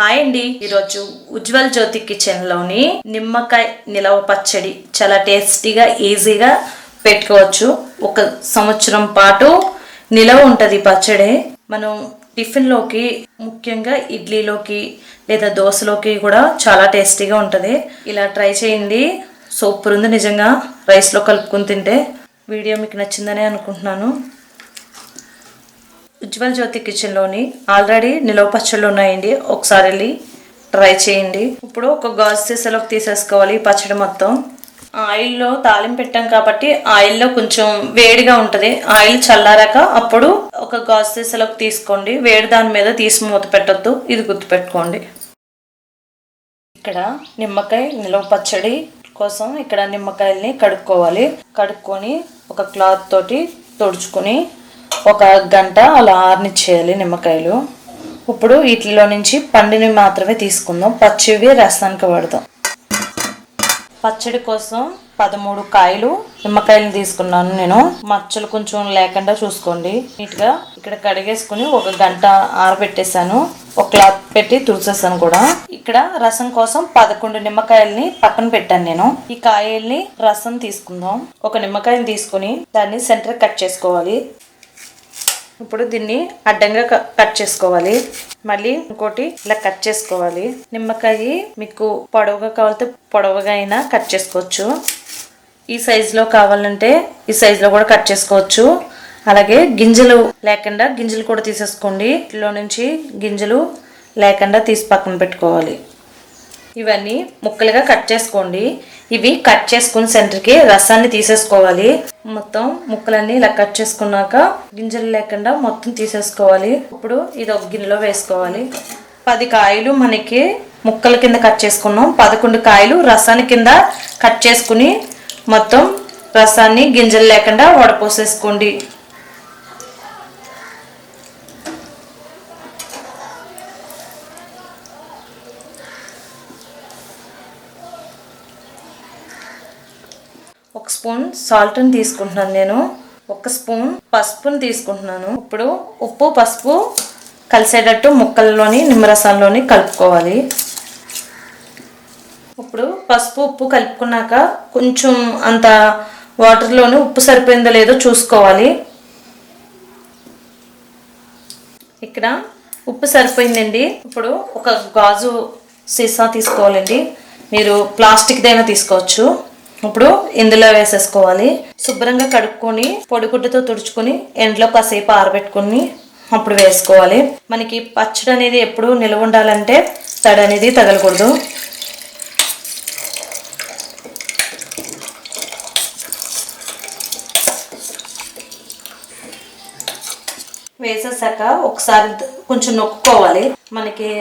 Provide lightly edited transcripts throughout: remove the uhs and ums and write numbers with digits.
Hi అండి, ఈరోజు ఉజ్వల్ జ్యోతి kitchen లోని నిమ్మకాయ నిలవ పచ్చడి చాలా టేస్టీగా ఈజీగా పెట్టుకోవచ్చు. ఒక సంవత్సరం పాటు నిలవ ఉంటది పచ్చడి. మనం టిఫిన్ లోకి, ముఖ్యంగా ఇడ్లీలోకి లేదా దోశలోకి కూడా చాలా టేస్టీగా ఉంటది. ఇలా ట్రై చేయండి, సూపర్ ఉంది నిజంగా. రైస్ లో కలుపుకొని తింటే. వీడియో మీకు నచ్చిందనే అనుకుంటున్నాను. ఉజ్వల్ జ్యోతి కిచెన్లోని ఆల్రెడీ నిలవ పచ్చళ్ళు ఉన్నాయండి, ఒకసారి వెళ్ళి ట్రై చేయండి. ఇప్పుడు ఒక గాజు సీసాలోకి తీసేసుకోవాలి ఈ పచ్చడి మొత్తం. ఆయిల్లో తాలింపు పెట్టాం కాబట్టి ఆయిల్లో కొంచెం వేడిగా ఉంటుంది. ఆయిల్ చల్లారాక అప్పుడు ఒక గాజు సీసాలోకి తీసుకోండి. వేడి దాని మీద తీసి మూత పెట్టొద్దు, ఇది గుర్తుపెట్టుకోండి. ఇక్కడ నిమ్మకాయ నిలవ పచ్చడి కోసం ఇక్కడ నిమ్మకాయల్ని కడుక్కొని ఒక క్లాత్ తోటి తుడుచుకొని ఒక గంట అలా ఆరనిచ్చేయాలి నిమ్మకాయలు. ఇప్పుడు వీటిలో నుంచి పండిని మాత్రమే తీసుకుందాం, పచ్చివి రసానికి వాడదాం. పచ్చడి కోసం 13 కాయలు నిమ్మకాయలు తీసుకున్నాను నేను. మచ్చలు కొంచెం లేకుండా చూసుకోండి. నీట్గా ఇక్కడ కడిగేసుకుని ఒక గంట ఆరబెట్టేసాను. ఒక క్లాత్ పెట్టి తుడిచేసాను కూడా. ఇక్కడ రసం కోసం 11 నిమ్మకాయల్ని పక్కన పెట్టాను నేను. ఈ కాయల్ని రసం తీసుకుందాం. ఒక నిమ్మకాయని తీసుకుని దాన్ని సెంటర్ కట్ చేసుకోవాలి. ఇప్పుడు దీన్ని అడ్డంగా కట్ చేసుకోవాలి. మళ్ళీ ఇంకోటి ఇలా కట్ చేసుకోవాలి. నిమ్మకాయ మీకు పొడవుగా కావాలంటే పొడవుగా అయినా కట్ చేసుకోవచ్చు. ఈ సైజులో కావాలంటే ఈ సైజులో కూడా కట్ చేసుకోవచ్చు. అలాగే గింజలు లేకుండా గింజలు కూడా తీసేసుకోండి. ఇందులో నుంచి గింజలు లేకుండా తీసి పక్కన పెట్టుకోవాలి. ఇవన్నీ ముక్కలుగా కట్ చేసుకోండి. ఇవి కట్ చేసుకుని సెంటర్కి రసాన్ని తీసేసుకోవాలి. మొత్తం ముక్కలన్నీ ఇలా కట్ చేసుకున్నాక గింజలు లేకుండా మొత్తం తీసేసుకోవాలి. ఇప్పుడు ఇది ఒక గిన్నెలో వేసుకోవాలి. 10 కాయలు మనకి ముక్కల కింద కట్ చేసుకున్నాం. 11 కాయలు రసాన్ని కింద కట్ చేసుకుని మొత్తం రసాన్ని గింజలు లేకుండా వడపోసేసుకోండి. ఒక స్పూన్ సాల్ట్ని తీసుకుంటున్నాను నేను. 1 స్పూన్ పసుపుని తీసుకుంటున్నాను. ఇప్పుడు ఉప్పు పసుపు కలిసేటట్టు ముక్కల్లోని నిమ్మరసంలోని కలుపుకోవాలి. ఇప్పుడు పసుపు ఉప్పు కలుపుకున్నాక కొంచెం అంత వాటర్లోని ఉప్పు సరిపోయిందో లేదో చూసుకోవాలి. ఇక్కడ ఉప్పు సరిపోయిందండి. ఇప్పుడు ఒక గాజు సీసా తీసుకోవాలండి. మీరు ప్లాస్టిక్దైనా తీసుకోవచ్చు. ఇప్పుడు ఇందులో వేసేసుకోవాలి. శుభ్రంగా కడుక్కొని పొడిగుడ్డతో తుడుచుకొని ఎండలో కాసేపు ఆరబెట్టుకొని అప్పుడు వేసుకోవాలి. మనకి పచ్చడి అనేది ఎప్పుడు నిల్వ ఉండాలంటే తడి అనేది తగలకూడదు. వేసేసాక ఒకసారి కొంచెం నొక్కుకోవాలి. మనకి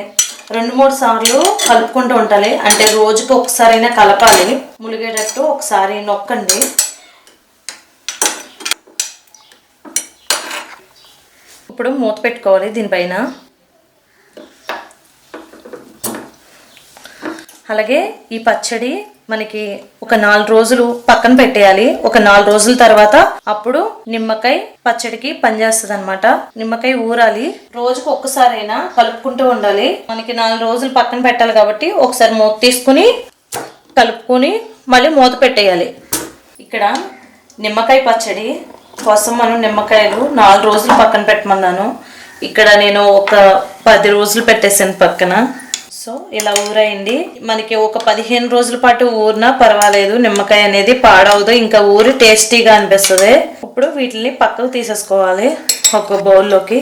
2-3 సార్లు కలుపుకుంటూ ఉండాలి. అంటే రోజుకి ఒకసారైనా కలపాలి. ములిగేటట్టు ఒకసారి నొక్కండి. ఇప్పుడు మూత పెట్టుకోవాలి దీనిపైన. అలాగే ఈ పచ్చడి మనకి ఒక 4 రోజులు పక్కన పెట్టేయాలి. ఒక 4 రోజుల తర్వాత అప్పుడు నిమ్మకాయ పచ్చడికి పనిచేస్తుంది అనమాట. నిమ్మకాయ ఊరాలి. రోజుకు ఒక్కసారైనా కలుపుకుంటూ ఉండాలి. మనకి 4 రోజులు పక్కన పెట్టాలి కాబట్టి ఒకసారి మూత తీసుకుని కలుపుకొని మళ్ళీ మూత పెట్టేయాలి. ఇక్కడ నిమ్మకాయ పచ్చడి కోసం మనం నిమ్మకాయలు 4 రోజులు పక్కన పెట్టమన్నాను. ఇక్కడ నేను ఒక 10 రోజులు పెట్టేసాను పక్కన. సో ఇలా ఊరాయండి. మనకి ఒక 15 రోజుల పాటు ఊరినా పర్వాలేదు. నిమ్మకాయ అనేది పాడవదు, ఇంకా ఊరి టేస్టీగా అనిపిస్తుంది. ఇప్పుడు వీటిని పక్కకు తీసేసుకోవాలి ఒక బౌల్లోకి.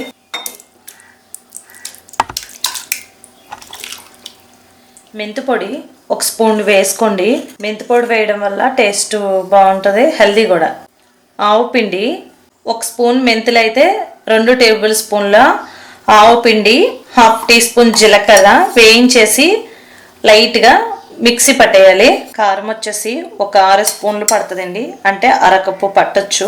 మెంతి పొడి 1 స్పూన్ వేసుకోండి. మెంతి పొడి వేయడం వల్ల టేస్ట్ బాగుంటుంది, హెల్దీ కూడా. ఆవు పిండి 1 స్పూన్, మెంతులు అయితే 2 టేబుల్ స్పూన్ల ఆవు పిండి, 1/2 టీ స్పూన్ జీలకర్ర వేయించేసి లైట్గా మిక్సీ పట్టేయాలి. కారం వచ్చేసి ఒక 6 స్పూన్లు పడుతుందండి, అంటే అరకప్పు పట్టొచ్చు.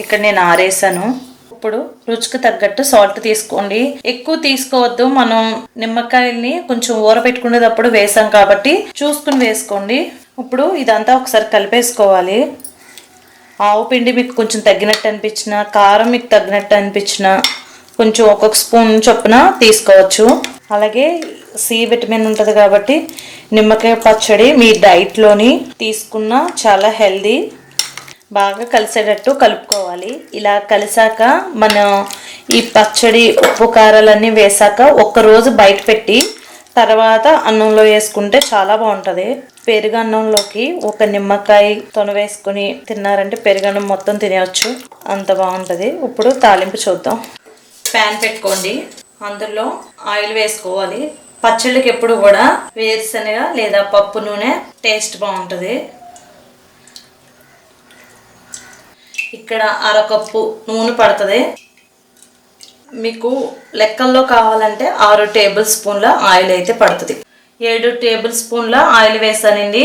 ఇక్కడ నేను ఆరేసాను. ఇప్పుడు రుచికి తగ్గట్టు సాల్ట్ తీసుకోండి. ఎక్కువ తీసుకోవద్దు, మనం నిమ్మకాయల్ని కొంచెం ఊరబెట్టుకునేటప్పుడు వేసాం కాబట్టి చూసుకుని వేసుకోండి. ఇప్పుడు ఇదంతా ఒకసారి కలిపేసుకోవాలి. ఆవు పిండి మీకు కొంచెం తగ్గినట్టు అనిపించిన, కారం మీకు తగ్గినట్టు అనిపించిన కొంచెం ఒక్కొక్క స్పూన్ చొప్పున తీసుకోవచ్చు. అలాగే సి విటమిన్ ఉంటుంది కాబట్టి నిమ్మకాయ పచ్చడి మీ డైట్లోని తీసుకున్న చాలా హెల్దీ. బాగా కలిసేటట్టు కలుపుకోవాలి. ఇలా కలిసాక మనం ఈ పచ్చడి ఉప్పు కారాలన్నీ వేసాక ఒక్కరోజు బయట పెట్టి తర్వాత అన్నంలో వేసుకుంటే చాలా బాగుంటుంది. పెరుగన్నంలోకి ఒక నిమ్మకాయ తొన వేసుకుని తిన్నారంటే పెరుగన్నం మొత్తం తినేయచ్చు, అంత బాగుంటుంది. ఇప్పుడు తాలింపు చూద్దాం. ప్యాన్ పెట్టుకోండి, అందులో ఆయిల్ వేసుకోవాలి. పచ్చళ్ళకి ఎప్పుడు కూడా వేరుశనగ లేదా పప్పు నూనె టేస్ట్ బాగుంటుంది. ఇక్కడ అరకప్పు నూనె పడుతుంది. మీకు లెక్కల్లో కావాలంటే 6 టేబుల్ స్పూన్ల ఆయిల్ అయితే పడుతుంది. 7 టేబుల్ స్పూన్ల ఆయిల్ వేసానండి,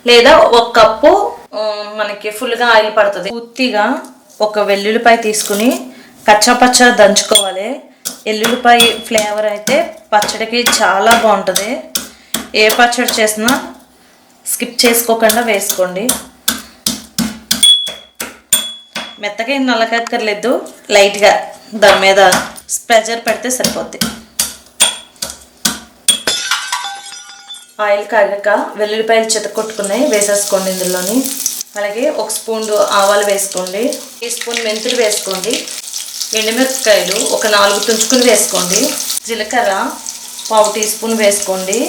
లేదా 1 కప్పు మనకి ఫుల్గా ఆయిల్ పడుతుంది. పూర్తిగా ఒక వెల్లుల్లిపాయ తీసుకుని కచ్చాపచ్చా దంచుకోవాలి. ఎల్లుల్లిపాయ ఫ్లేవర్ అయితే పచ్చడికి చాలా బాగుంటుంది. ఏ పచ్చడి చేసినా స్కిప్ చేసుకోకుండా వేసుకోండి. మెత్తగా ఏం నలకక్కర్లేదు, లైట్గా దాని మీద ప్రెషర్ పెడితే సరిపోద్ది. ఆయిల్ కాగాక వెల్లుల్లిపాయలు చితకొట్టుకున్నాయి వేసేసుకోండి ఇందులోని. అలాగే 1 స్పూన్ ఆవాలు వేసుకోండి, 1 టీ స్పూన్ మెంతులు వేసుకోండి, ఎండుమిరపకాయలు ఒక 4 తుంచుకుని వేసుకోండి, జీలకర్ర 1/2 టీ స్పూన్ వేసుకోండి.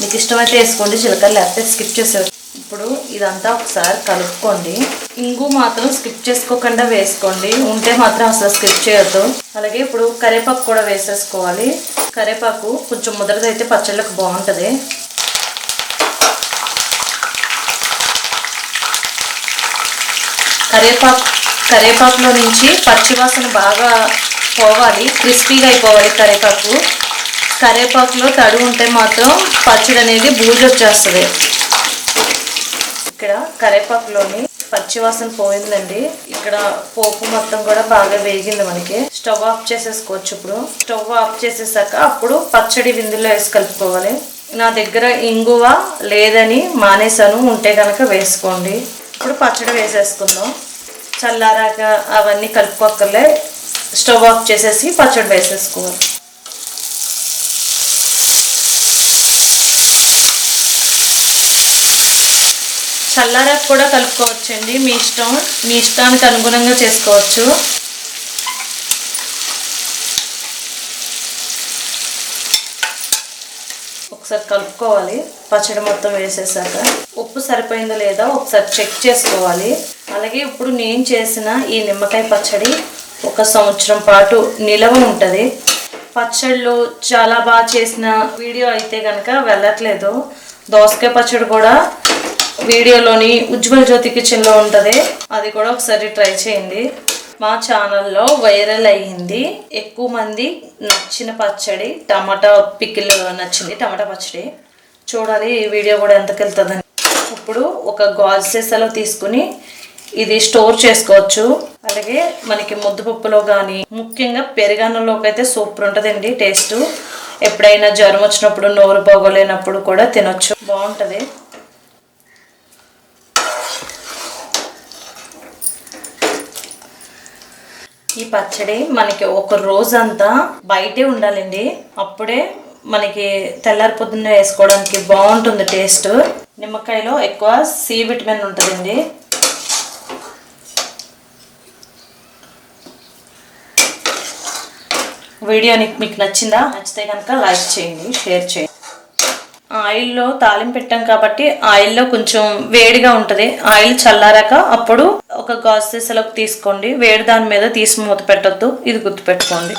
మీకు ఇష్టమైతే వేసుకోండి జీలకర్ర, లేకపోతే స్కిప్ చేసేది. ఇప్పుడు ఇదంతా ఒకసారి కలుపుకోండి. ఇంగు మాత్రం స్కిప్ చేసుకోకుండా వేసుకోండి, ఉంటే మాత్రం అసలు స్కిప్ చేయొద్దు. అలాగే ఇప్పుడు కరివేపాకు కూడా వేసేసుకోవాలి. కరివేపాకు కొంచెం ముద్రదైతే పచ్చళ్ళకి బాగుంటుంది. కరివేపాకులో నుంచి పచ్చివాసన బాగా పోవాలి, క్రిస్పీగా అయిపోవాలి. కరివేపాకులో తడి ఉంటే మాత్రం పచ్చడి అనేది బూజు వచ్చేస్తుంది. ఇక్కడ కరివేపాకులోని పచ్చివాసన పోయిందండి. ఇక్కడ పోపు మొత్తం కూడా బాగా వేగింది. మనకి స్టవ్ ఆఫ్ చేసేసుకోవచ్చు. ఇప్పుడు స్టవ్ ఆఫ్ చేసేసాక అప్పుడు పచ్చడి విందులో వేసి కలుపుకోవాలి. నా దగ్గర ఇంగువ లేదని మానేసాను, ఉంటే కనుక వేసుకోండి. ఇప్పుడు పచ్చడి వేసేసుకుందాం. చల్లారాక అవన్నీ కలుపుకోకర్లే, స్టవ్ ఆఫ్ చేసేసి పచ్చడి వేసేసుకోవాలి. చల్లారాక కూడా కలుపుకోవచ్చండి, మీ ఇష్టం, మీ ఇష్టానికి అనుగుణంగా చేసుకోవచ్చు. ఒకసారి కలుపుకోవాలి. పచ్చడి మొత్తం వేసేసాక ఉప్పు సరిపోయిందో లేదా ఒకసారి చెక్ చేసుకోవాలి. అలాగే ఇప్పుడు నేను చేసిన ఈ నిమ్మకాయ పచ్చడి 1 సంవత్సరం పాటు నిలవ ఉంటుంది. పచ్చళ్ళు చాలా బాగా చేసిన వీడియో అయితే కనుక వెళ్ళట్లేదు. దోసకాయ పచ్చడి కూడా వీడియోలోని ఉజ్వల్ జ్యోతి కిచెన్లో ఉంటుంది, అది కూడా ఒకసారి ట్రై చేయండి. మా ఛానల్లో వైరల్ అయ్యింది. ఎక్కువ మంది నచ్చిన పచ్చడి టమాటా పికిల్ నచ్చింది, టమాటా పచ్చడి. చూడాలి ఈ వీడియో కూడా ఎంతకు వెళ్తుందని. ఇప్పుడు ఒక గాజు సీసాలో తీసుకుని ఇది స్టోర్ చేసుకోవచ్చు. అలాగే మనకి ముద్దపప్పులో కానీ ముఖ్యంగా పెరుగన్నంలోకి అయితే సూపర్ ఉంటుందండి టేస్ట్. ఎప్పుడైనా జ్వరం వచ్చినప్పుడు, నోరు బాగోలేనప్పుడు కూడా తినొచ్చు, బాగుంటుంది. ఈ పచ్చడి మనకి 1 రోజంతా బయటే ఉండాలండి, అప్పుడే మనకి తెల్లారి పొద్దున్న వేసుకోవడానికి బాగుంటుంది టేస్ట్. నిమ్మకాయలో ఎక్కువ సి విటమిన్ ఉంటుందండి. వీడియో మీకు నచ్చిందా? నచ్చితే కనుక లైక్ చేయండి, షేర్ చేయండి. ఆయిల్లో తాలింపు పెట్టాం కాబట్టి ఆయిల్లో కొంచెం వేడిగా ఉంటుంది. ఆయిల్ చల్లారాక అప్పుడు ఒక గాజు సీసాలోకి తీసుకోండి. వేడి దాని మీద తీసి మూత పెట్టొద్దు, ఇది గుర్తుపెట్టుకోండి.